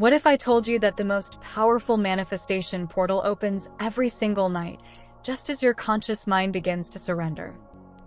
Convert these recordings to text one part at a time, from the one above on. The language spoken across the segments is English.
What if I told you that the most powerful manifestation portal opens every single night, just as your conscious mind begins to surrender?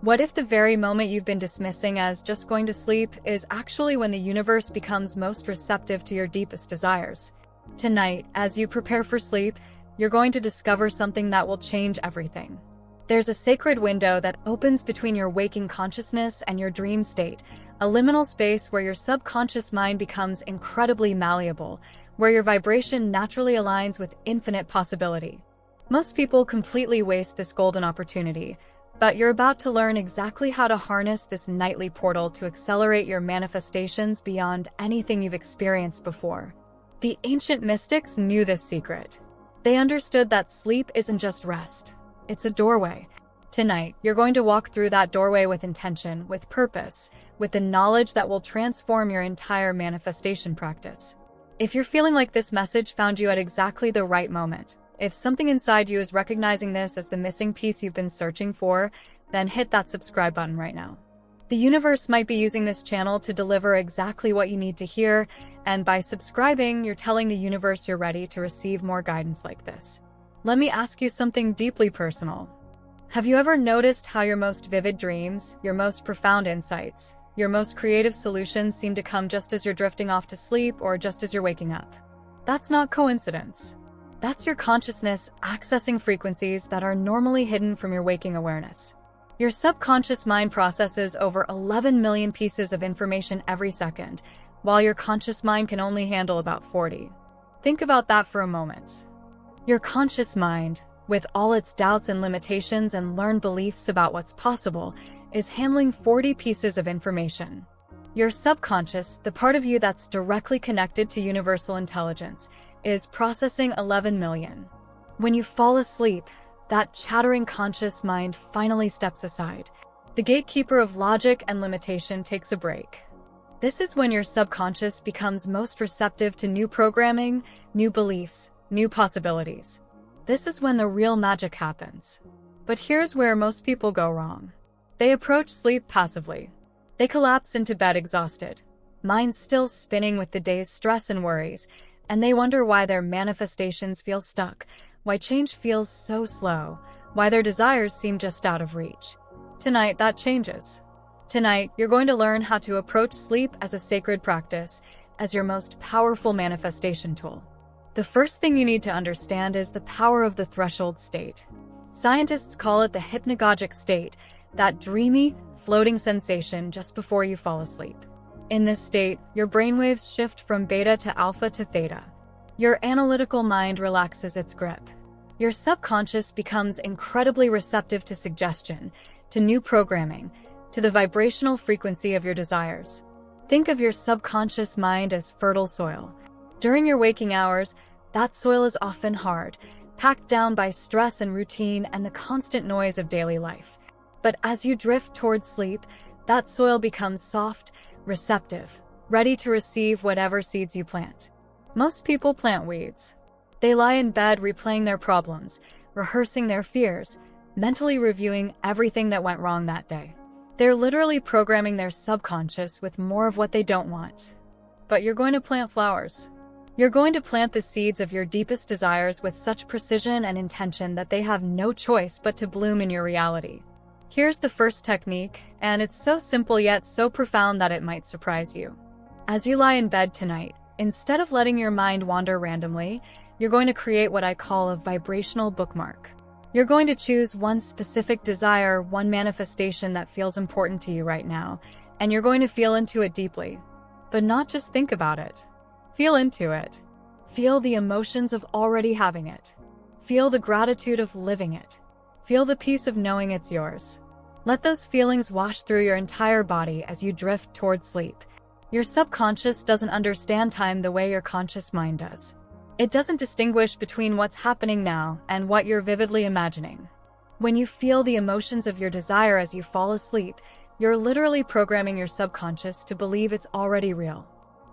What if the very moment you've been dismissing as just going to sleep is actually when the universe becomes most receptive to your deepest desires? Tonight, as you prepare for sleep, you're going to discover something that will change everything. There's a sacred window that opens between your waking consciousness and your dream state, a liminal space where your subconscious mind becomes incredibly malleable, where your vibration naturally aligns with infinite possibility. Most people completely waste this golden opportunity, but you're about to learn exactly how to harness this nightly portal to accelerate your manifestations beyond anything you've experienced before. The ancient mystics knew this secret. They understood that sleep isn't just rest. It's a doorway. Tonight, you're going to walk through that doorway with intention, with purpose, with the knowledge that will transform your entire manifestation practice. If you're feeling like this message found you at exactly the right moment, if something inside you is recognizing this as the missing piece you've been searching for, then hit that subscribe button right now. The universe might be using this channel to deliver exactly what you need to hear, and by subscribing, you're telling the universe you're ready to receive more guidance like this. Let me ask you something deeply personal. Have you ever noticed how your most vivid dreams, your most profound insights, your most creative solutions seem to come just as you're drifting off to sleep or just as you're waking up? That's not coincidence. That's your consciousness accessing frequencies that are normally hidden from your waking awareness. Your subconscious mind processes over 11 million pieces of information every second, while your conscious mind can only handle about 40. Think about that for a moment. Your conscious mind, with all its doubts and limitations and learned beliefs about what's possible, is handling 40 pieces of information. Your subconscious, the part of you that's directly connected to universal intelligence, is processing 11 million. When you fall asleep, that chattering conscious mind finally steps aside. The gatekeeper of logic and limitation takes a break. This is when your subconscious becomes most receptive to new programming, new beliefs, new possibilities. This is when the real magic happens. But here's where most people go wrong. They approach sleep passively. They collapse into bed exhausted, minds still spinning with the day's stress and worries, and they wonder why their manifestations feel stuck, why change feels so slow, why their desires seem just out of reach. Tonight, that changes. Tonight, you're going to learn how to approach sleep as a sacred practice, as your most powerful manifestation tool. The first thing you need to understand is the power of the threshold state. Scientists call it the hypnagogic state, that dreamy, floating sensation just before you fall asleep. In this state, your brainwaves shift from beta to alpha to theta. Your analytical mind relaxes its grip. Your subconscious becomes incredibly receptive to suggestion, to new programming, to the vibrational frequency of your desires. Think of your subconscious mind as fertile soil. During your waking hours, that soil is often hard, packed down by stress and routine and the constant noise of daily life. But as you drift towards sleep, that soil becomes soft, receptive, ready to receive whatever seeds you plant. Most people plant weeds. They lie in bed replaying their problems, rehearsing their fears, mentally reviewing everything that went wrong that day. They're literally programming their subconscious with more of what they don't want. But you're going to plant flowers. You're going to plant the seeds of your deepest desires with such precision and intention that they have no choice but to bloom in your reality. Here's the first technique, and it's so simple yet so profound that it might surprise you. As you lie in bed tonight, instead of letting your mind wander randomly, you're going to create what I call a vibrational bookmark. You're going to choose one specific desire, one manifestation that feels important to you right now, and you're going to feel into it deeply. But not just think about it. Feel into it. Feel the emotions of already having it. Feel the gratitude of living it. Feel the peace of knowing it's yours. Let those feelings wash through your entire body as you drift towards sleep. Your subconscious doesn't understand time the way your conscious mind does. It doesn't distinguish between what's happening now and what you're vividly imagining. When you feel the emotions of your desire as you fall asleep, you're literally programming your subconscious to believe it's already real.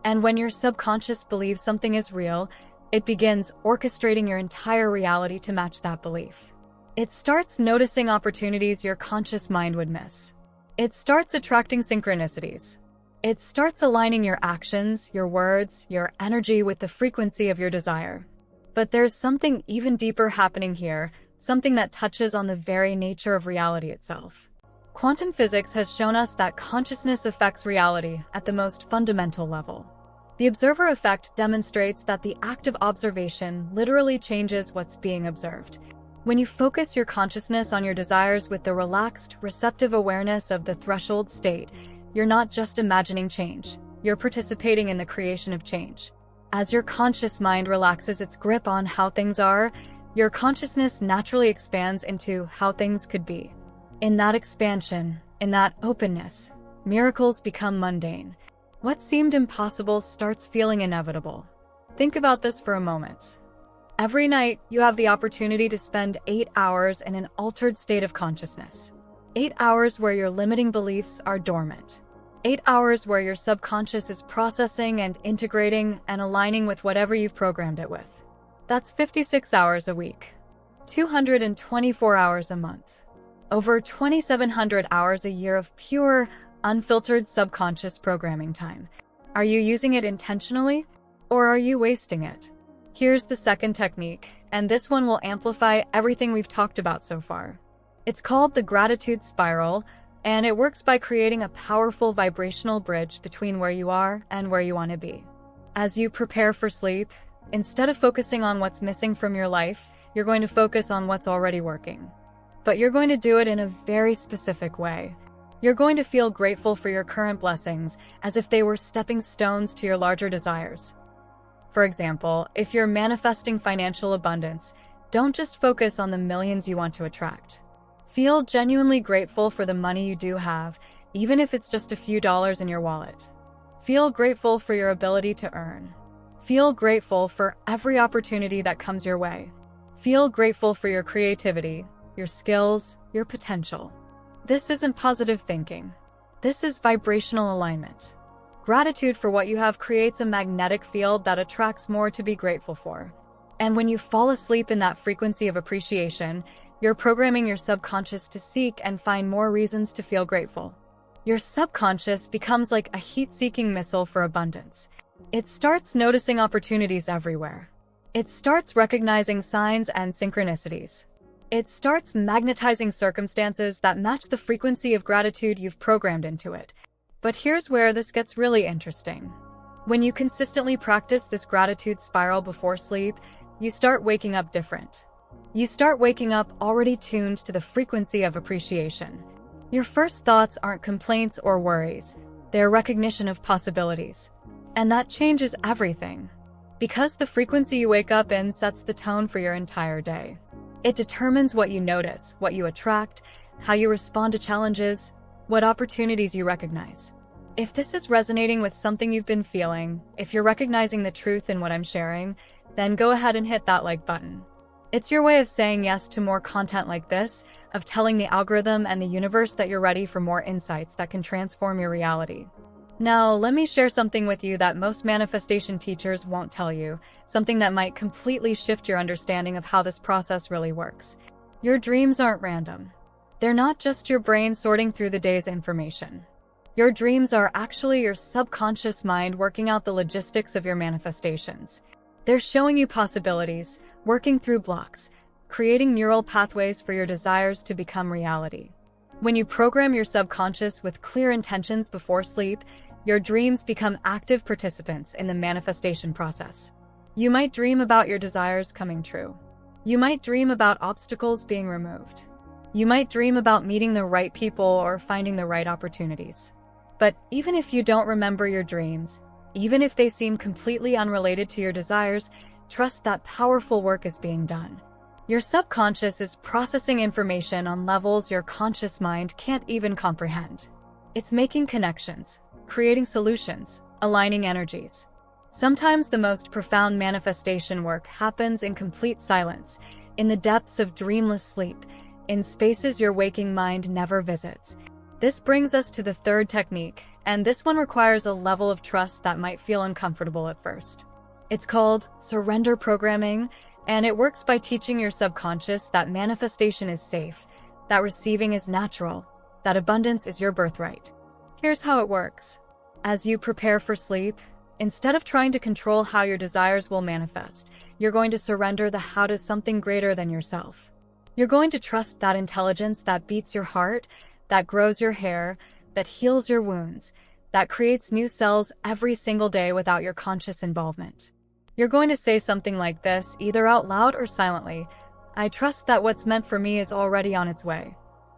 And when your subconscious believes something is real, it begins orchestrating your entire reality to match that belief. It starts noticing opportunities your conscious mind would miss. It starts attracting synchronicities. It starts aligning your actions, your words, your energy with the frequency of your desire. But there's something even deeper happening here, something that touches on the very nature of reality itself. Quantum physics has shown us that consciousness affects reality at the most fundamental level. The observer effect demonstrates that the act of observation literally changes what's being observed. When you focus your consciousness on your desires with the relaxed, receptive awareness of the threshold state, you're not just imagining change, you're participating in the creation of change. As your conscious mind relaxes its grip on how things are, your consciousness naturally expands into how things could be. In that expansion, in that openness, miracles become mundane. What seemed impossible starts feeling inevitable. Think about this for a moment. Every night, you have the opportunity to spend 8 hours in an altered state of consciousness. 8 hours where your limiting beliefs are dormant. 8 hours where your subconscious is processing and integrating and aligning with whatever you've programmed it with. That's 56 hours a week. 224 hours a month. Over 2,700 hours a year of pure, unfiltered subconscious programming time. Are you using it intentionally, or are you wasting it? Here's the second technique, and this one will amplify everything we've talked about so far. It's called the gratitude spiral, and it works by creating a powerful vibrational bridge between where you are and where you want to be. As you prepare for sleep, instead of focusing on what's missing from your life, you're going to focus on what's already working. But you're going to do it in a very specific way. You're going to feel grateful for your current blessings as if they were stepping stones to your larger desires. For example, if you're manifesting financial abundance, don't just focus on the millions you want to attract. Feel genuinely grateful for the money you do have, even if it's just a few dollars in your wallet. Feel grateful for your ability to earn. Feel grateful for every opportunity that comes your way. Feel grateful for your creativity, your skills, your potential. This isn't positive thinking. This is vibrational alignment. Gratitude for what you have creates a magnetic field that attracts more to be grateful for. And when you fall asleep in that frequency of appreciation, you're programming your subconscious to seek and find more reasons to feel grateful. Your subconscious becomes like a heat-seeking missile for abundance. It starts noticing opportunities everywhere. It starts recognizing signs and synchronicities. It starts magnetizing circumstances that match the frequency of gratitude you've programmed into it. But here's where this gets really interesting. When you consistently practice this gratitude spiral before sleep, you start waking up different. You start waking up already tuned to the frequency of appreciation. Your first thoughts aren't complaints or worries. They're recognition of possibilities. And that changes everything. Because the frequency you wake up in sets the tone for your entire day. It determines what you notice, what you attract, how you respond to challenges, what opportunities you recognize. If this is resonating with something you've been feeling, if you're recognizing the truth in what I'm sharing, then go ahead and hit that like button. It's your way of saying yes to more content like this, of telling the algorithm and the universe that you're ready for more insights that can transform your reality. Now, let me share something with you that most manifestation teachers won't tell you, something that might completely shift your understanding of how this process really works. Your dreams aren't random. They're not just your brain sorting through the day's information. Your dreams are actually your subconscious mind working out the logistics of your manifestations. They're showing you possibilities, working through blocks, creating neural pathways for your desires to become reality. When you program your subconscious with clear intentions before sleep, your dreams become active participants in the manifestation process. You might dream about your desires coming true. You might dream about obstacles being removed. You might dream about meeting the right people or finding the right opportunities. But even if you don't remember your dreams, even if they seem completely unrelated to your desires, trust that powerful work is being done. Your subconscious is processing information on levels your conscious mind can't even comprehend. It's making connections, creating solutions, aligning energies. Sometimes the most profound manifestation work happens in complete silence, in the depths of dreamless sleep, in spaces your waking mind never visits. This brings us to the third technique, and this one requires a level of trust that might feel uncomfortable at first. It's called surrender programming, and it works by teaching your subconscious that manifestation is safe, that receiving is natural, that abundance is your birthright. Here's how it works. As you prepare for sleep, instead of trying to control how your desires will manifest, you're going to surrender the how to something greater than yourself. You're going to trust that intelligence that beats your heart, that grows your hair, that heals your wounds, that creates new cells every single day without your conscious involvement. You're going to say something like this, either out loud or silently. I trust that what's meant for me is already on its way.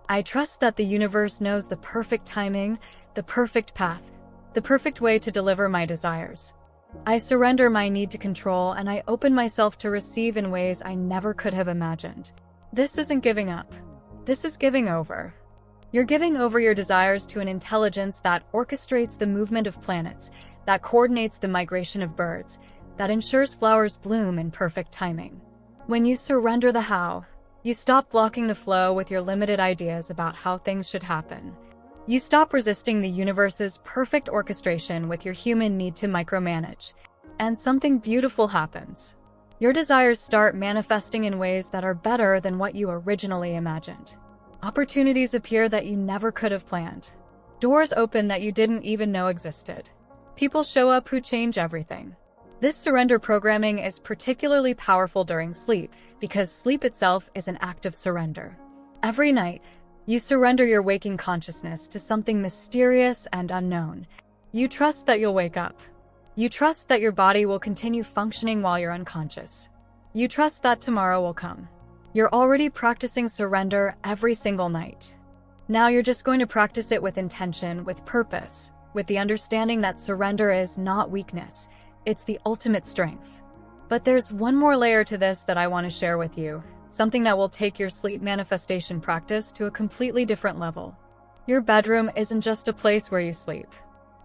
I trust that the universe knows the perfect timing, the perfect path, the perfect way to deliver my desires. I surrender my need to control, and I open myself to receive in ways I never could have imagined. This isn't giving up. This is giving over. You're giving over your desires to an intelligence that orchestrates the movement of planets, that coordinates the migration of birds, that ensures flowers bloom in perfect timing. When you surrender the how, you stop blocking the flow with your limited ideas about how things should happen. You stop resisting the universe's perfect orchestration with your human need to micromanage. And something beautiful happens. Your desires start manifesting in ways that are better than what you originally imagined. Opportunities appear that you never could have planned. Doors open that you didn't even know existed. People show up who change everything. This surrender programming is particularly powerful during sleep because sleep itself is an act of surrender. Every night, you surrender your waking consciousness to something mysterious and unknown. You trust that you'll wake up. You trust that your body will continue functioning while you're unconscious. You trust that tomorrow will come. You're already practicing surrender every single night. Now you're just going to practice it with intention, with purpose, with the understanding that surrender is not weakness. It's the ultimate strength. But there's one more layer to this that I want to share with you. Something that will take your sleep manifestation practice to a completely different level. Your bedroom isn't just a place where you sleep.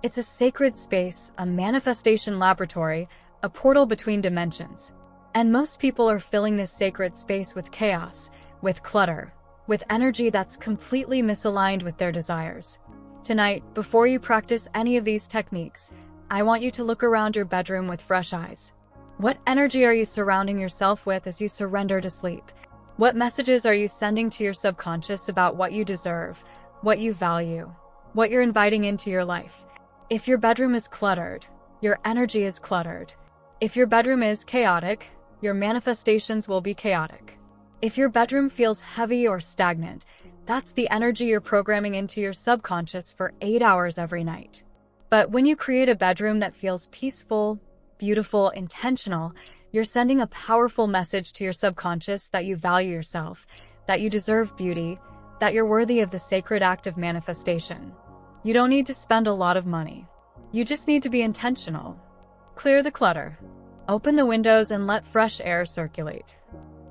It's a sacred space, a manifestation laboratory, a portal between dimensions. And most people are filling this sacred space with chaos, with clutter, with energy that's completely misaligned with their desires. Tonight, before you practice any of these techniques, I want you to look around your bedroom with fresh eyes. What energy are you surrounding yourself with as you surrender to sleep? What messages are you sending to your subconscious about what you deserve, what you value, what you're inviting into your life? If your bedroom is cluttered, your energy is cluttered. If your bedroom is chaotic, your manifestations will be chaotic. If your bedroom feels heavy or stagnant, that's the energy you're programming into your subconscious for 8 hours every night. But when you create a bedroom that feels peaceful, beautiful, intentional, you're sending a powerful message to your subconscious that you value yourself, that you deserve beauty, that you're worthy of the sacred act of manifestation. You don't need to spend a lot of money. You just need to be intentional. Clear the clutter. Open the windows and let fresh air circulate.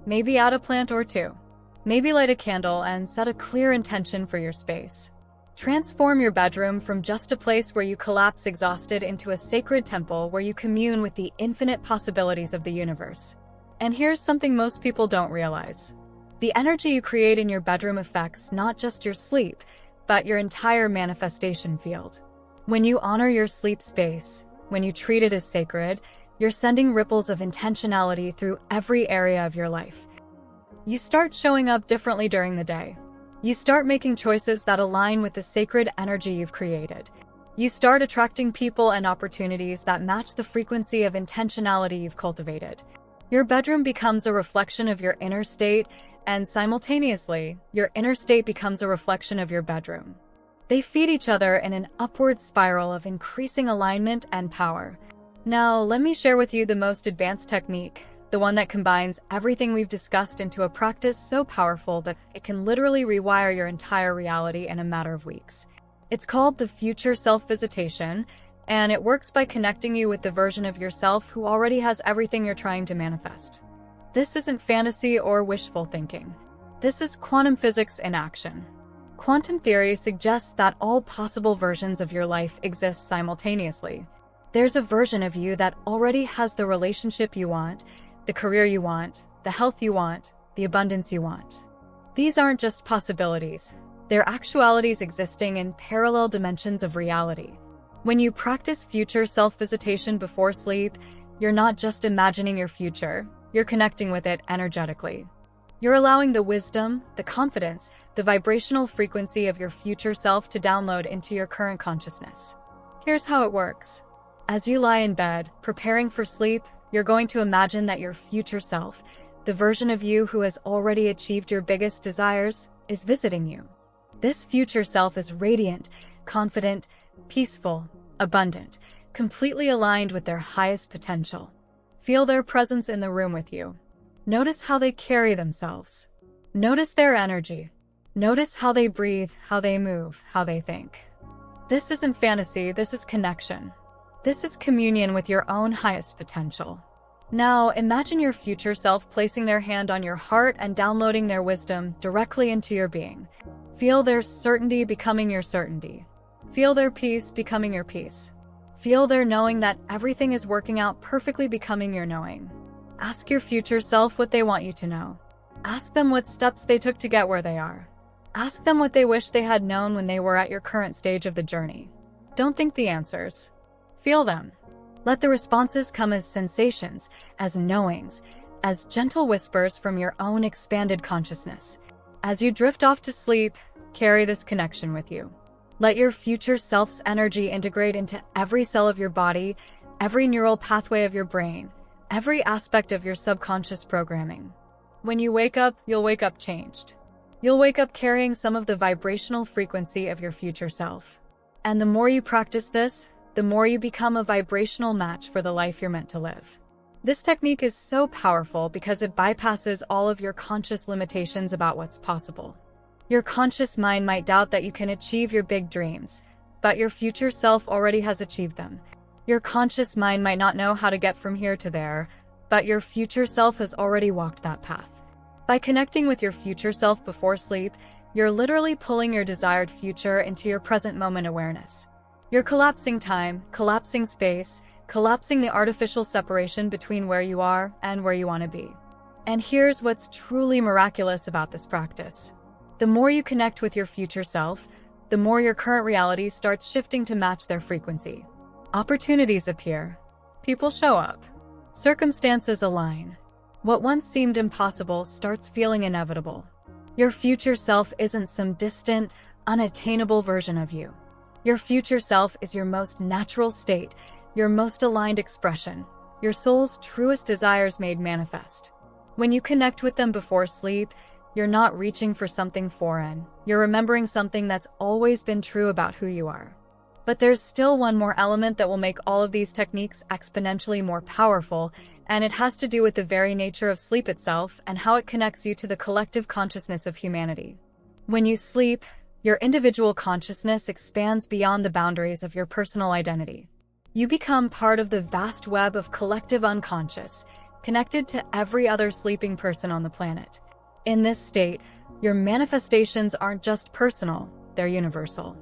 Maybe add a plant or two. Maybe light a candle and set a clear intention for your space. Transform your bedroom from just a place where you collapse exhausted into a sacred temple where you commune with the infinite possibilities of the universe. And here's something most people don't realize. The energy you create in your bedroom affects not just your sleep, but your entire manifestation field. When you honor your sleep space, when you treat it as sacred, you're sending ripples of intentionality through every area of your life. You start showing up differently during the day. You start making choices that align with the sacred energy you've created. You start attracting people and opportunities that match the frequency of intentionality you've cultivated. Your bedroom becomes a reflection of your inner state, and simultaneously, your inner state becomes a reflection of your bedroom. They feed each other in an upward spiral of increasing alignment and power. Now, let me share with you the most advanced technique, the one that combines everything we've discussed into a practice so powerful that it can literally rewire your entire reality in a matter of weeks. It's called the future self-visitation, and it works by connecting you with the version of yourself who already has everything you're trying to manifest. This isn't fantasy or wishful thinking. This is quantum physics in action. Quantum theory suggests that all possible versions of your life exist simultaneously. There's a version of you that already has the relationship you want, the career you want, the health you want, the abundance you want. These aren't just possibilities. They're actualities existing in parallel dimensions of reality. When you practice future self-visitation before sleep, you're not just imagining your future, you're connecting with it energetically. You're allowing the wisdom, the confidence, the vibrational frequency of your future self to download into your current consciousness. Here's how it works. As you lie in bed, preparing for sleep, you're going to imagine that your future self, the version of you who has already achieved your biggest desires, is visiting you. This future self is radiant, confident, peaceful, abundant, completely aligned with their highest potential. Feel their presence in the room with you. Notice how they carry themselves. Notice their energy. Notice how they breathe, how they move, how they think. This isn't fantasy, this is connection. This is communion with your own highest potential. Now, imagine your future self placing their hand on your heart and downloading their wisdom directly into your being. Feel their certainty becoming your certainty. Feel their peace becoming your peace. Feel their knowing that everything is working out perfectly becoming your knowing. Ask your future self what they want you to know. Ask them what steps they took to get where they are. Ask them what they wish they had known when they were at your current stage of the journey. Don't think the answers. Feel them. Let the responses come as sensations, as knowings, as gentle whispers from your own expanded consciousness. As you drift off to sleep, carry this connection with you. Let your future self's energy integrate into every cell of your body, every neural pathway of your brain, every aspect of your subconscious programming. When you wake up, you'll wake up changed. You'll wake up carrying some of the vibrational frequency of your future self. And the more you practice this, the more you become a vibrational match for the life you're meant to live. This technique is so powerful because it bypasses all of your conscious limitations about what's possible. Your conscious mind might doubt that you can achieve your big dreams, but your future self already has achieved them. Your conscious mind might not know how to get from here to there, but your future self has already walked that path. By connecting with your future self before sleep, you're literally pulling your desired future into your present moment awareness. You're collapsing time, collapsing space, collapsing the artificial separation between where you are and where you want to be. And here's what's truly miraculous about this practice. The more you connect with your future self, the more your current reality starts shifting to match their frequency. Opportunities appear. People show up. Circumstances align. What once seemed impossible starts feeling inevitable. Your future self isn't some distant, unattainable version of you. Your future self is your most natural state, your most aligned expression, your soul's truest desires made manifest. When you connect with them before sleep, you're not reaching for something foreign. You're remembering something that's always been true about who you are. But there's still one more element that will make all of these techniques exponentially more powerful, and it has to do with the very nature of sleep itself and how it connects you to the collective consciousness of humanity. When you sleep, your individual consciousness expands beyond the boundaries of your personal identity. You become part of the vast web of collective unconscious, connected to every other sleeping person on the planet. In this state, your manifestations aren't just personal, they're universal.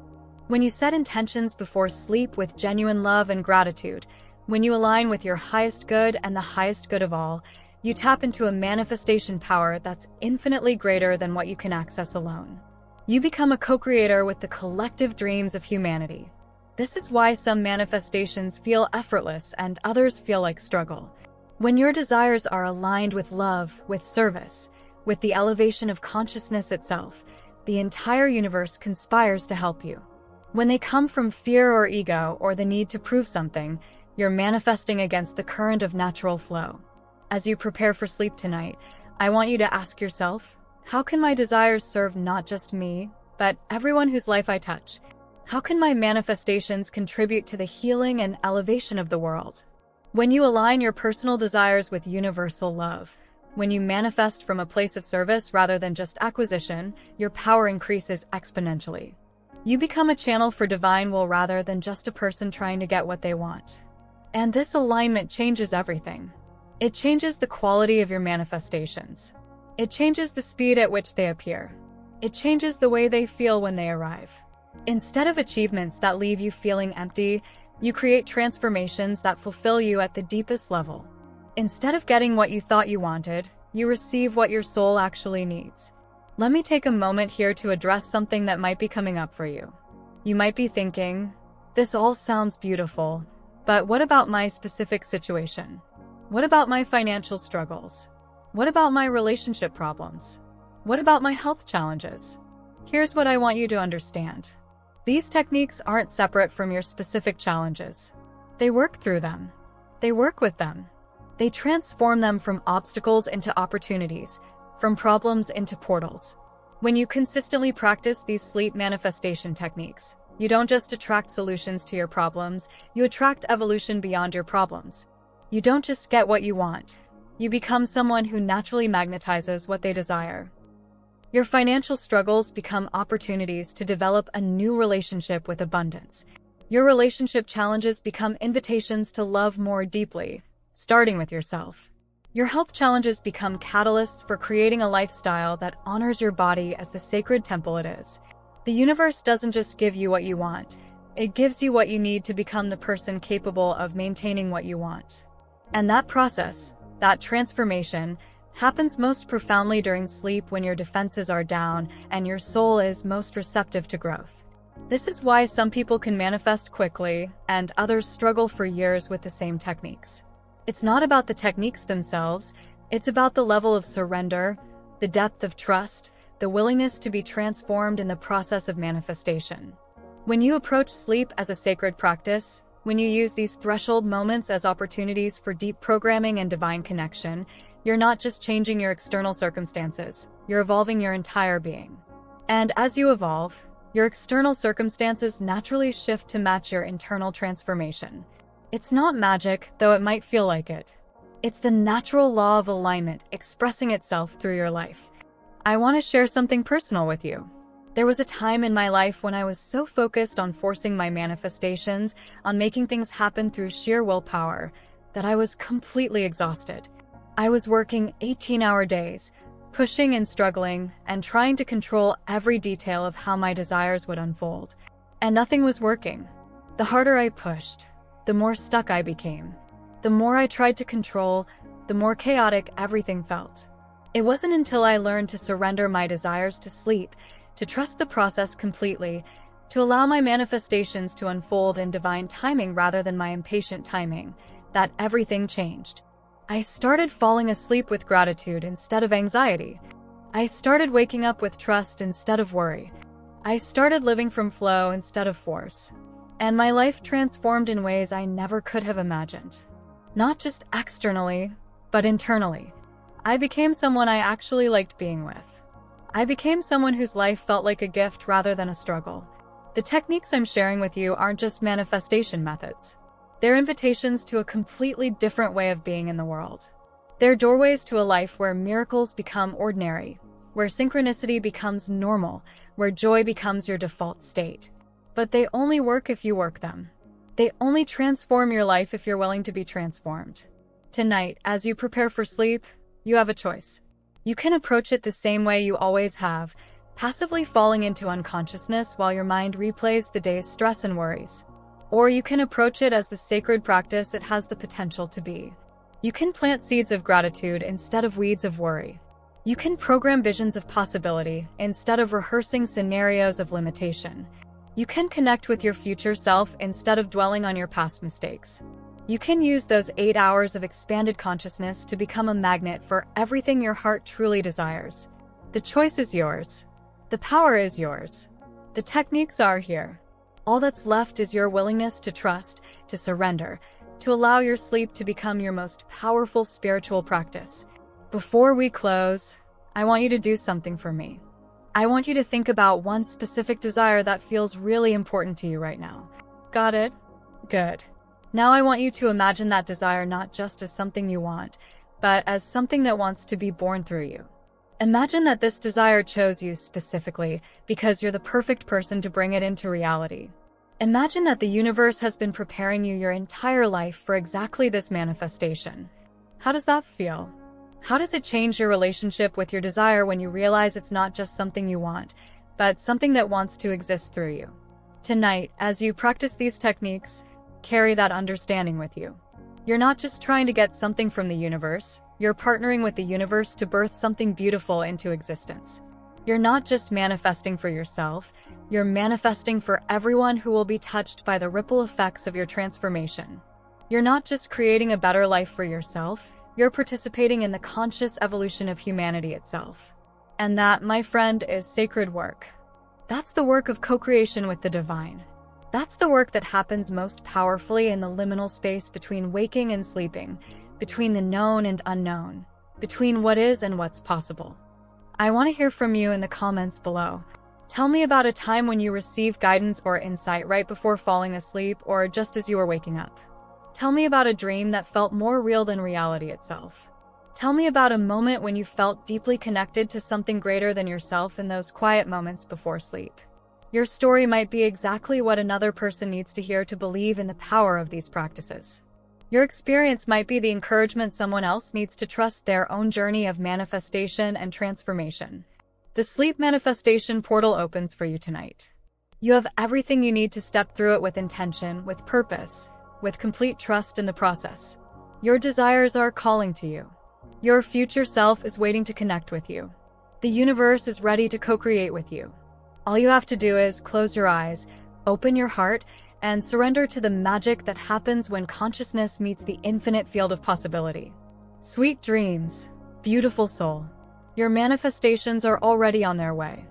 When you set intentions before sleep with genuine love and gratitude, when you align with your highest good and the highest good of all, you tap into a manifestation power that's infinitely greater than what you can access alone. You become a co-creator with the collective dreams of humanity. This is why some manifestations feel effortless and others feel like struggle. When your desires are aligned with love, with service, with the elevation of consciousness itself, the entire universe conspires to help you. When they come from fear or ego or the need to prove something, you're manifesting against the current of natural flow. As you prepare for sleep tonight, I want you to ask yourself, how can my desires serve not just me, but everyone whose life I touch? How can my manifestations contribute to the healing and elevation of the world? When you align your personal desires with universal love, when you manifest from a place of service rather than just acquisition, your power increases exponentially. You become a channel for divine will rather than just a person trying to get what they want. And this alignment changes everything. It changes the quality of your manifestations. It changes the speed at which they appear. It changes the way they feel when they arrive. Instead of achievements that leave you feeling empty, you create transformations that fulfill you at the deepest level. Instead of getting what you thought you wanted, you receive what your soul actually needs. Let me take a moment here to address something that might be coming up for you. You might be thinking, this all sounds beautiful, but what about my specific situation? What about my financial struggles? What about my relationship problems? What about my health challenges? Here's what I want you to understand. These techniques aren't separate from your specific challenges. They work through them. They work with them. They transform them from obstacles into opportunities, from problems into portals. When you consistently practice these sleep manifestation techniques, you don't just attract solutions to your problems, you attract evolution beyond your problems. You don't just get what you want. You become someone who naturally magnetizes what they desire. Your financial struggles become opportunities to develop a new relationship with abundance. Your relationship challenges become invitations to love more deeply, starting with yourself. Your health challenges become catalysts for creating a lifestyle that honors your body as the sacred temple it is. The universe doesn't just give you what you want. It gives you what you need to become the person capable of maintaining what you want. And that process, that transformation, happens most profoundly during sleep when your defenses are down and your soul is most receptive to growth. This is why some people can manifest quickly and others struggle for years with the same techniques. It's not about the techniques themselves, it's about the level of surrender, the depth of trust, the willingness to be transformed in the process of manifestation. When you approach sleep as a sacred practice, when you use these threshold moments as opportunities for deep programming and divine connection, you're not just changing your external circumstances, you're evolving your entire being. And as you evolve, your external circumstances naturally shift to match your internal transformation. It's not magic, though it might feel like it. It's the natural law of alignment expressing itself through your life. I want to share something personal with you. There was a time in my life when I was so focused on forcing my manifestations, on making things happen through sheer willpower, that I was completely exhausted. I was working 18-hour days, pushing and struggling, and trying to control every detail of how my desires would unfold. And nothing was working. The harder I pushed, the more stuck I became. The more I tried to control, the more chaotic everything felt. It wasn't until I learned to surrender my desires to sleep, to trust the process completely, to allow my manifestations to unfold in divine timing rather than my impatient timing, that everything changed. I started falling asleep with gratitude instead of anxiety. I started waking up with trust instead of worry. I started living from flow instead of force. And my life transformed in ways I never could have imagined. Not just externally, but internally. I became someone I actually liked being with. I became someone whose life felt like a gift rather than a struggle. The techniques I'm sharing with you aren't just manifestation methods. They're invitations to a completely different way of being in the world. They're doorways to a life where miracles become ordinary, where synchronicity becomes normal, where joy becomes your default state. But they only work if you work them. They only transform your life if you're willing to be transformed. Tonight, as you prepare for sleep, you have a choice. You can approach it the same way you always have, passively falling into unconsciousness while your mind replays the day's stress and worries. Or you can approach it as the sacred practice it has the potential to be. You can plant seeds of gratitude instead of weeds of worry. You can program visions of possibility instead of rehearsing scenarios of limitation. You can connect with your future self instead of dwelling on your past mistakes. You can use those 8 hours of expanded consciousness to become a magnet for everything your heart truly desires. The choice is yours. The power is yours. The techniques are here. All that's left is your willingness to trust, to surrender, to allow your sleep to become your most powerful spiritual practice. Before we close, I want you to do something for me. I want you to think about one specific desire that feels really important to you right now. Got it? Good. Now I want you to imagine that desire not just as something you want, but as something that wants to be born through you. Imagine that this desire chose you specifically because you're the perfect person to bring it into reality. Imagine that the universe has been preparing you your entire life for exactly this manifestation. How does that feel? How does it change your relationship with your desire when you realize it's not just something you want, but something that wants to exist through you? Tonight, as you practice these techniques, carry that understanding with you. You're not just trying to get something from the universe, you're partnering with the universe to birth something beautiful into existence. You're not just manifesting for yourself, you're manifesting for everyone who will be touched by the ripple effects of your transformation. You're not just creating a better life for yourself, you're participating in the conscious evolution of humanity itself. And that, my friend, is sacred work. That's the work of co-creation with the divine. That's the work that happens most powerfully in the liminal space between waking and sleeping, between the known and unknown, between what is and what's possible. I want to hear from you in the comments below. Tell me about a time when you received guidance or insight right before falling asleep or just as you were waking up. Tell me about a dream that felt more real than reality itself. Tell me about a moment when you felt deeply connected to something greater than yourself in those quiet moments before sleep. Your story might be exactly what another person needs to hear to believe in the power of these practices. Your experience might be the encouragement someone else needs to trust their own journey of manifestation and transformation. The sleep manifestation portal opens for you tonight. You have everything you need to step through it with intention, with purpose, with complete trust in the process. Your desires are calling to you. Your future self is waiting to connect with you. The universe is ready to co-create with you. All you have to do is close your eyes, open your heart, and surrender to the magic that happens when consciousness meets the infinite field of possibility. Sweet dreams, beautiful soul. Your manifestations are already on their way.